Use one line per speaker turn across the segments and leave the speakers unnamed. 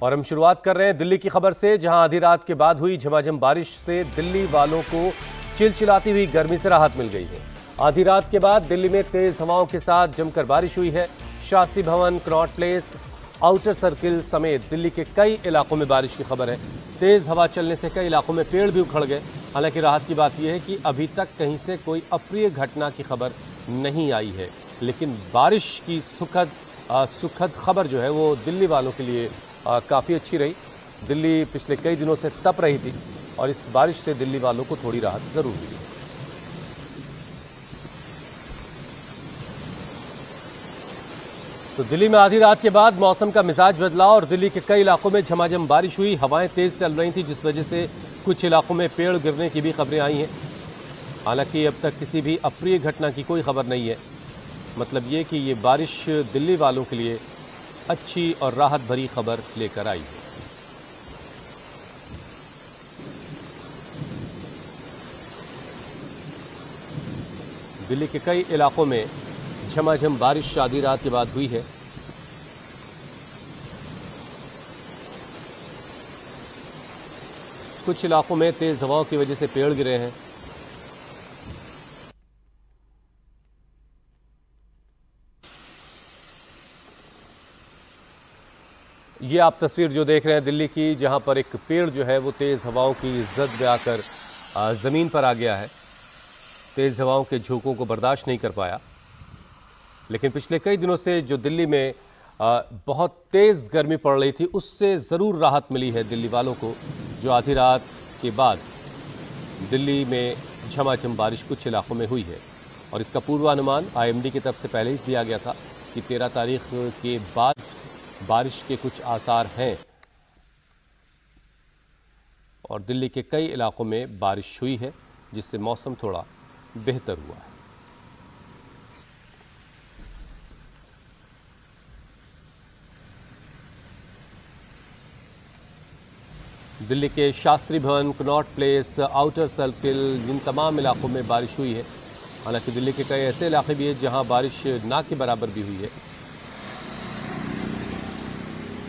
और हम शुरुआत कर रहे हैं दिल्ली की खबर से, जहां आधी रात के बाद हुई झमाझम बारिश से दिल्ली वालों को चिलचिलाती हुई गर्मी से राहत मिल गई है। आधी रात के बाद दिल्ली में तेज हवाओं के साथ जमकर बारिश हुई है। शास्त्री भवन, कनॉट प्लेस, आउटर सर्किल समेत दिल्ली के कई इलाकों में बारिश की खबर है। तेज हवा चलने से कई इलाकों में पेड़ भी उखड़ गए। हालांकि राहत की बात यह है कि अभी तक कहीं से कोई अप्रिय घटना की खबर नहीं आई है, लेकिन बारिश की सुखद खबर जो है वो दिल्ली वालों के लिए काफ़ी अच्छी रही। दिल्ली पिछले कई दिनों से तप रही थी और इस बारिश से दिल्ली वालों को थोड़ी राहत ज़रूर मिली है। तो दिल्ली में आधी रात के बाद मौसम का मिजाज बदला और दिल्ली के कई इलाकों में झमाझम बारिश हुई। हवाएं तेज चल रही थी, जिस वजह से कुछ इलाकों में पेड़ गिरने की भी खबरें आई हैं। हालांकि अब तक किसी भी अप्रिय घटना की कोई खबर नहीं है। मतलब ये कि ये बारिश दिल्ली वालों के लिए अच्छी और राहत भरी खबर लेकर आई है। दिल्ली के कई इलाकों में झमाझम बारिश आधी रात के बाद हुई है। कुछ इलाकों में तेज हवाओं की वजह से पेड़ गिरे हैं। ये आप तस्वीर जो देख रहे हैं दिल्ली की, जहां पर एक पेड़ जो है वो तेज हवाओं की जद में आकर जमीन पर आ गया है। तेज हवाओं के झोंकों को बर्दाश्त नहीं कर पाया। लेकिन पिछले कई दिनों से जो दिल्ली में बहुत तेज गर्मी पड़ रही थी, उससे ज़रूर राहत मिली है दिल्ली वालों को, जो आधी रात के बाद दिल्ली में झमाझम बारिश कुछ इलाकों में हुई है। और इसका पूर्वानुमान IMD की तरफ से पहले ही दिया गया था कि 13 तारीख के बाद बारिश के कुछ आसार हैं और दिल्ली के कई इलाकों में बारिश हुई है, जिससे मौसम थोड़ा बेहतर हुआ है। दिल्ली के शास्त्री भवन, कनॉट प्लेस, आउटर सर्किल, इन तमाम इलाकों में बारिश हुई है। हालांकि दिल्ली के कई ऐसे इलाके भी हैं जहां बारिश ना के बराबर भी हुई है,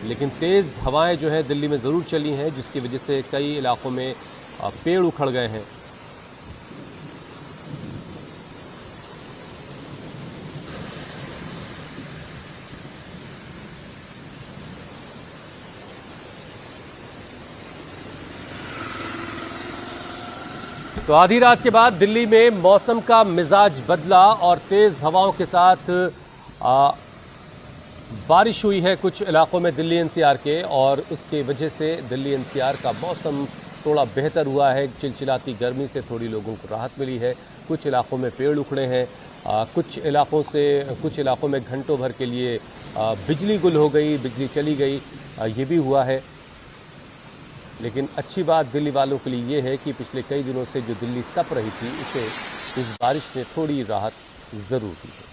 लेकिन तेज़ हवाएं जो है दिल्ली में ज़रूर चली हैं, जिसकी वजह से कई इलाकों में पेड़ उखड़ गए हैं। तो आधी रात के बाद दिल्ली में मौसम का मिजाज बदला और तेज़ हवाओं के साथ बारिश हुई है कुछ इलाकों में दिल्ली NCR के, और उसकी वजह से दिल्ली NCR का मौसम थोड़ा बेहतर हुआ है। चिलचिलाती गर्मी से थोड़ी लोगों को राहत मिली है। कुछ इलाकों में पेड़ उखड़े हैं। कुछ इलाकों में घंटों भर के लिए बिजली गुल हो गई, बिजली चली गई, ये भी हुआ है। लेकिन अच्छी बात दिल्ली वालों के लिए ये है कि पिछले कई दिनों से जो दिल्ली तप रही थी, उसे इस बारिश ने थोड़ी राहत ज़रूर दी है।